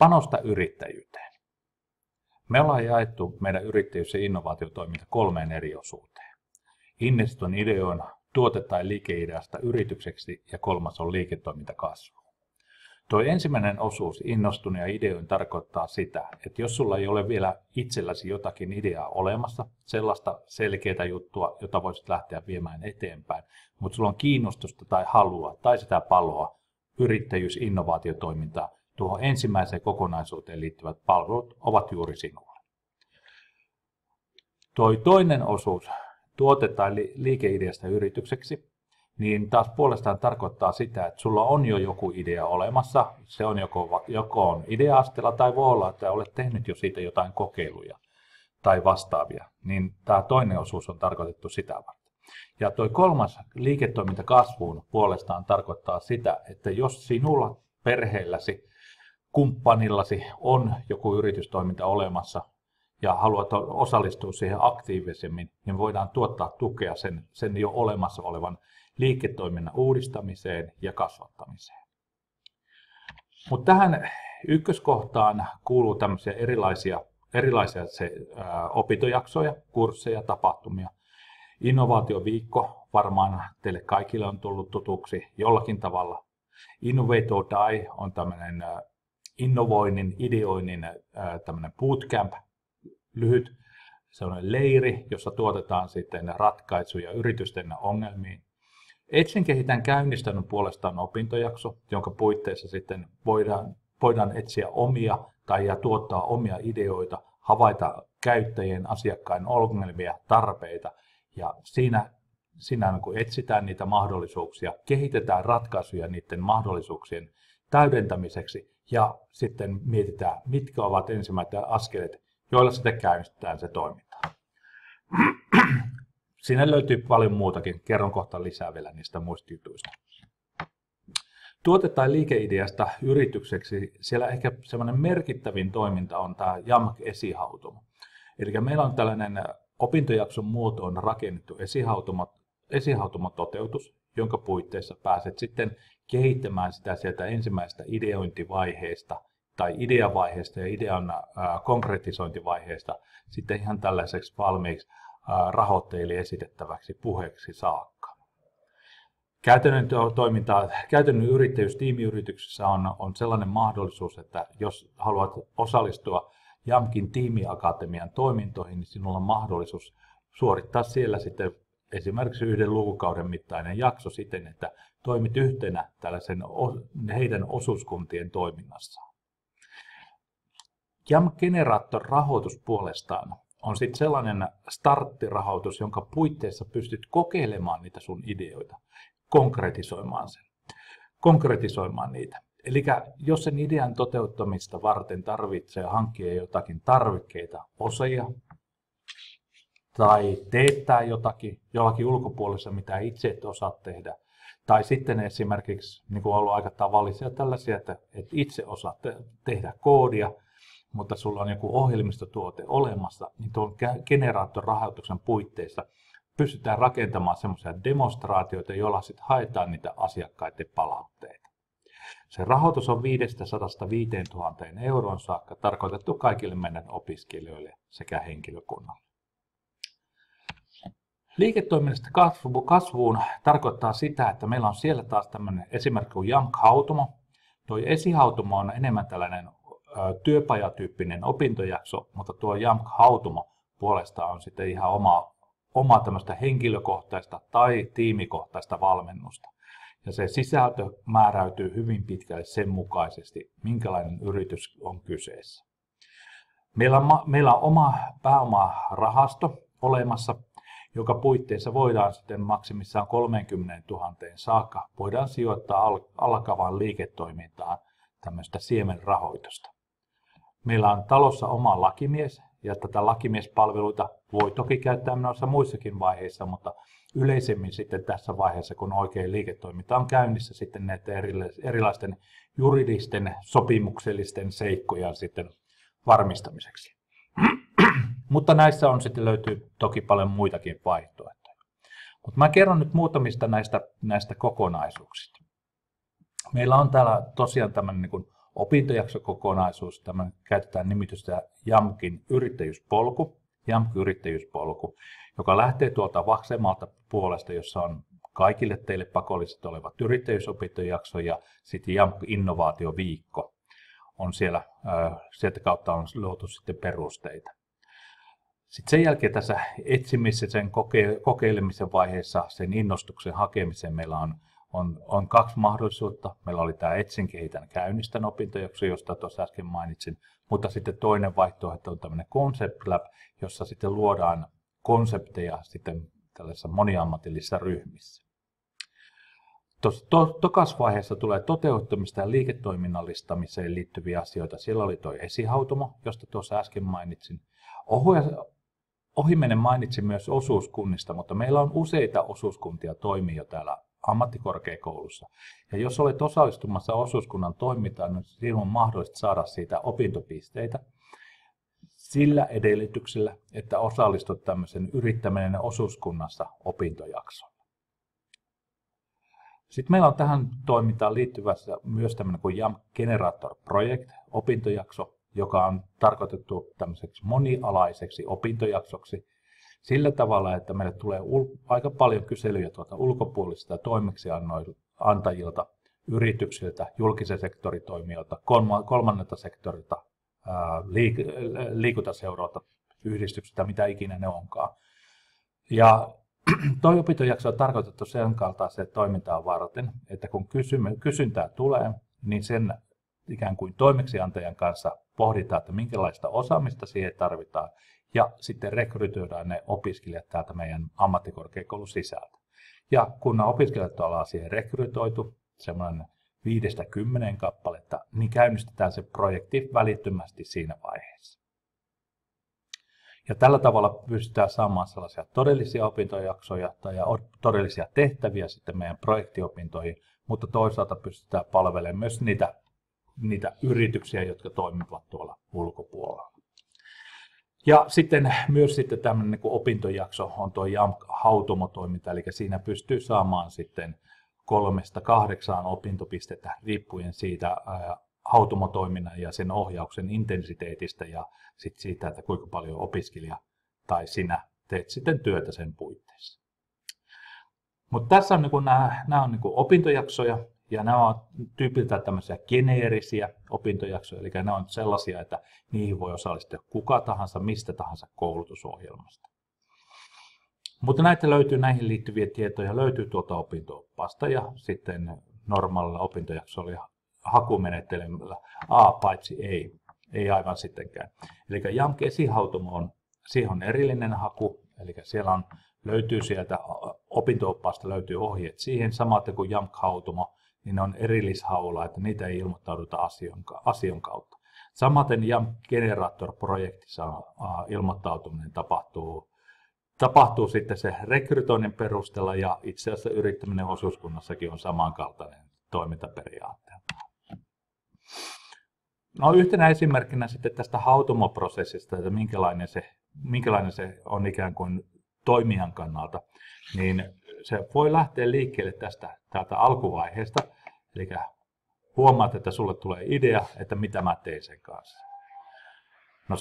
Panosta yrittäjyyteen. Me ollaan jaettu meidän yrittäjyys- ja innovaatiotoiminta 3 eri osuuteen. Investoin ideoina, tuote- tai liikeideasta yritykseksi ja 3. on liiketoimintakasvu. Tuo ensimmäinen osuus, innostunut ja ideoin, tarkoittaa sitä, että jos sulla ei ole vielä itselläsi jotakin ideaa olemassa, sellaista selkeää juttua, jota voisit lähteä viemään eteenpäin, mutta sulla on kiinnostusta tai halua tai sitä paloa, yrittäjyys- ja innovaatiotoimintaa, tuohon ensimmäiseen kokonaisuuteen liittyvät palvelut ovat juuri sinulle. Tuo toinen osuus, tuote- tai liikeideasta yritykseksi, niin taas puolestaan tarkoittaa sitä, että sulla on jo joku idea olemassa. Se on joko on idea-asteella tai voi olla, että olet tehnyt jo siitä jotain kokeiluja tai vastaavia. Niin tämä toinen osuus on tarkoitettu sitä varten. Ja tuo 3. liiketoimintakasvuun puolestaan tarkoittaa sitä, että jos sinulla, perheelläsi, kumppanillasi on joku yritystoiminta olemassa ja haluat osallistua siihen aktiivisemmin, niin voidaan tuottaa tukea sen jo olemassa olevan liiketoiminnan uudistamiseen ja kasvattamiseen. Mutta tähän ykköskohtaan kuuluu tämmöisiä erilaisia opintojaksoja, kursseja, tapahtumia. Innovaatioviikko varmaan teille kaikille on tullut tutuksi jollakin tavalla. Innovate or Die on tämmöinen innovoinnin, ideoinnin tämmöinen bootcamp, lyhyt sellainen leiri, jossa tuotetaan sitten ratkaisuja yritysten ongelmiin. Etsin kehitän käynnistänyt puolestaan opintojakso, jonka puitteissa sitten voidaan etsiä ja tuottaa omia ideoita, havaita käyttäjien, asiakkaiden ongelmia, tarpeita, ja siinä kun etsitään niitä mahdollisuuksia, kehitetään ratkaisuja niiden mahdollisuuksien täydentämiseksi ja sitten mietitään, mitkä ovat ensimmäiset askeleet, joilla sitten käynnistetään se toiminta. Siinä löytyy paljon muutakin. Kerron kohta lisää vielä niistä muista jutuista. Tuote- tai liikeideasta yritykseksi siellä ehkä semmoinen merkittävin toiminta on tämä JAMK-esihautomo. Eli meillä on tällainen opintojakson muotoon rakennettu esihautomototeutus, jonka puitteissa pääset sitten kehittämään sitä sieltä ensimmäisestä ideointivaiheesta tai ideavaiheesta ja idean konkretisointivaiheesta sitten ihan tällaiseksi valmiiksi rahoittajille esitettäväksi puheeksi saakka. Käytännön yrittäjyys tiimiyrityksessä on sellainen mahdollisuus, että jos haluat osallistua JAMKin tiimiakatemian toimintoihin, niin sinulla on mahdollisuus suorittaa siellä sitten esimerkiksi 1 lukukauden mittainen jakso siten, että toimit yhtenä tällaisen heidän osuuskuntien toiminnassa. JAMK-generaattor-rahoitus puolestaan on sitten sellainen starttirahoitus, jonka puitteissa pystyt kokeilemaan niitä sun ideoita, konkretisoimaan niitä. Eli jos sen idean toteuttamista varten tarvitsee hankkia jotakin tarvikkeita, osia, tai teettää jollakin ulkopuolessa, mitä itse et osaa tehdä, tai sitten esimerkiksi, niin kuin on ollut aika tavallisia tällaisia, että itse osaat tehdä koodia, mutta sulla on joku ohjelmistotuote olemassa, niin tuon generaattorahoituksen puitteissa pystytään rakentamaan semmoisia demonstraatioita, joilla sitten haetaan niitä asiakkaiden palautteita. Se rahoitus on 500 000 euroon saakka tarkoitettu kaikille meidän opiskelijoille sekä henkilökunnalle. Liiketoiminnasta kasvuun tarkoittaa sitä, että meillä on siellä taas tämmöinen esimerkki kuin JAMK-hautomo. Tuo esihautomo on enemmän tällainen työpajatyyppinen opintojakso, mutta tuo JAMK-hautomo puolestaan on sitten ihan omaa tämmöistä henkilökohtaista tai tiimikohtaista valmennusta. Ja se sisältö määräytyy hyvin pitkälle sen mukaisesti, minkälainen yritys on kyseessä. Meillä on oma pääomarahasto olemassa, joka puitteissa voidaan sitten maksimissaan 30 000 saakka voidaan sijoittaa alkavaan liiketoimintaan tämmöistä siemenrahoitusta. Meillä on talossa oma lakimies, ja tätä lakimiespalveluita voi toki käyttää noissa muissakin vaiheissa, mutta yleisemmin sitten tässä vaiheessa, kun oikein liiketoiminta on käynnissä sitten näiden erilaisten juridisten sopimuksellisten seikkojen sitten varmistamiseksi. Mutta näissä on sitten löytyy toki paljon muitakin vaihtoehtoja. Mutta mä kerron nyt muutamista näistä kokonaisuuksista. Meillä on täällä tosiaan tämmöinen niin kuin opintojaksokokonaisuus, tämä käytetään nimitystä JAMKin yrittäjyyspolku, joka lähtee tuolta vaksemmalta puolesta, jossa on kaikille teille pakolliset olevat yrittäjyysopintojakso ja sitten JAMK-innovaatioviikko on siellä, sieltä kautta on luotu sitten perusteita. Sitten sen jälkeen tässä etsimisen, sen kokeilemisen vaiheessa, sen innostuksen hakemiseen meillä on kaksi mahdollisuutta. Meillä oli tämä Etsin, kehitän, käynnistän opintojakso, josta tuossa äsken mainitsin, mutta sitten toinen vaihtoehto on tämmöinen Concept Lab, jossa sitten luodaan konsepteja sitten tällaisissa moniammatillisissa ryhmissä. Tokas vaiheessa tulee toteuttamista ja liiketoiminnallistamiseen liittyviä asioita. Siellä oli tuo esihautomo, josta tuossa äsken mainitsin. Ohimennen mainitsin myös osuuskunnista, mutta meillä on useita osuuskuntia toimii jo täällä ammattikorkeakoulussa. Ja jos olet osallistumassa osuuskunnan toimintaan, niin silloin on mahdollista saada siitä opintopisteitä sillä edellytyksellä, että osallistut tämmöisen yrittäminen osuuskunnassa opintojaksoon. Sitten meillä on tähän toimintaan liittyvässä myös tämmöinen kuin JAMK Generator Project opintojakso, joka on tarkoitettu tämmöiseksi monialaiseksi opintojaksoksi sillä tavalla, että meille tulee aika paljon kyselyjä tuolta ulkopuolisista toimeksiantajilta, yrityksiltä, julkisen sektoritoimijoilta, kolmannelta sektorilta, liikuntaseuroilta, yhdistyksiltä, mitä ikinä ne onkaan. Ja tuo opintojakso on tarkoitettu sen kaltaiseen toimintaan varten, että kun kysyntää tulee, niin sen ikään kuin toimeksiantajan kanssa pohditaan, että minkälaista osaamista siihen tarvitaan, ja sitten rekrytoidaan ne opiskelijat täältä meidän ammattikorkeakoulun sisältä. Ja kun nämä opiskelijat ollaan siihen rekrytoitu, semmoinen 5-10 kappaletta, niin käynnistetään se projekti välittömästi siinä vaiheessa. Ja tällä tavalla pystytään saamaan sellaisia todellisia opintojaksoja tai todellisia tehtäviä sitten meidän projektiopintoihin, mutta toisaalta pystytään palvelemaan myös niitä yrityksiä, jotka toimivat tuolla ulkopuolella. Ja sitten myös tämmöinen niin kuin opintojakso on tuo JAMK-hautomotoiminta, eli siinä pystyy saamaan sitten 3-8 opintopistettä riippuen siitä hautomotoiminnan ja sen ohjauksen intensiteetistä ja sitten siitä, että kuinka paljon opiskelija tai sinä teet sitten työtä sen puitteissa. Mutta tässä on nämä on opintojaksoja ja nämä on tyypiltään tämmöisiä geneerisiä opintojaksoja, eli nämä on sellaisia, että niihin voi osallistua kuka tahansa, mistä tahansa koulutusohjelmasta. Mutta näihin liittyviä tietoja löytyy tuolta opinto-oppaasta ja sitten normaalilla opintojaksolla hakumenettelyllä paitsi ei aivan sittenkään. Eli JAMK esihautomo siihen on erillinen haku, eli siellä löytyy sieltä opinto-oppaasta löytyy ohjeet siihen, samaten kuin JAMK-hautomo, niin ne on erillishaulla, että niitä ei ilmoittauduta asian kautta. Samaten JAMK Generator-projektissa ilmoittautuminen tapahtuu sitten se rekrytoinnin perusteella ja itse asiassa yrittäminen osuuskunnassakin on samankaltainen toimintaperiaatteelta. No yhtenä esimerkkinä sitten tästä hautomoprosessista, että minkälainen se on ikään kuin toimijan kannalta, niin se voi lähteä liikkeelle täältä alkuvaiheesta, eli huomaat, että sulle tulee idea, että mitä mä teen sen kanssa. No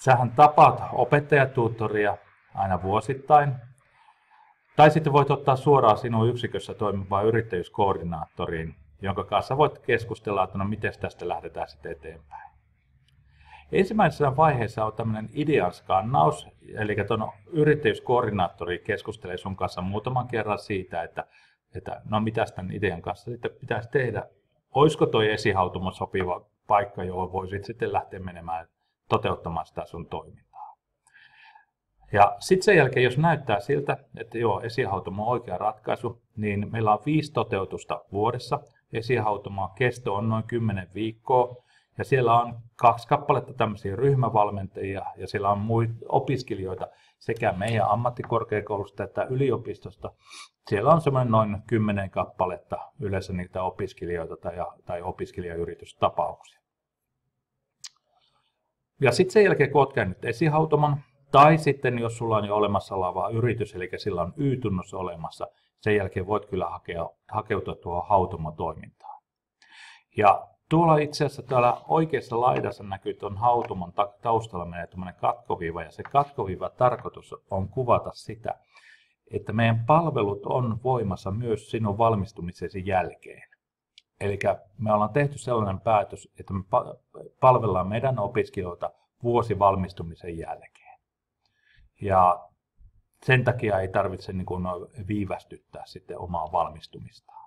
sähän tapaat opettajatutoria aina vuosittain, tai sitten voit ottaa suoraan sinun yksikössä toimivaan yrittäjyyskoordinaattoriin, jonka kanssa voit keskustella, että no miten tästä lähdetään sitten eteenpäin. Ensimmäisessä vaiheessa on tämmöinen idean skannaus, eli tuon yrittäjyyskoordinaattori keskustelee sun kanssa muutaman kerran siitä, että no mitä tämän idean kanssa sitten pitäisi tehdä. Olisiko tuo esihautomo sopiva paikka, johon voisit sitten lähteä menemään toteuttamaan sitä sun toimintaa. Ja sitten sen jälkeen, jos näyttää siltä, että joo, esihautomo on oikea ratkaisu, niin meillä on 5 toteutusta vuodessa. Esihautoman kesto on noin 10 viikkoa. Ja siellä on 2 kappaletta tämmöisiä ryhmävalmentajia ja siellä on muita opiskelijoita sekä meidän ammattikorkeakoulusta että yliopistosta. Siellä on semmoinen noin 10 kappaletta yleensä niitä opiskelijoita tai opiskelijayritystapauksia. Ja sitten sen jälkeen, kun olet käynyt esihautoman, tai sitten jos sulla on jo olemassa oleva yritys, eli sillä on Y-tunnus olemassa, sen jälkeen voit kyllä hakeutua tuohon hautomotoimintaan. Ja Tuolla itse asiassa täällä oikeassa laidassa näkyy tuon hautumon taustalla menee tuommoinen katkoviiva, ja se katkoviiva tarkoitus on kuvata sitä, että meidän palvelut on voimassa myös sinun valmistumisesi jälkeen. Eli me ollaan tehty sellainen päätös, että me palvellaan meidän opiskelijoita vuosi valmistumisen jälkeen. Ja sen takia ei tarvitse niin kuin viivästyttää sitten omaa valmistumistaan.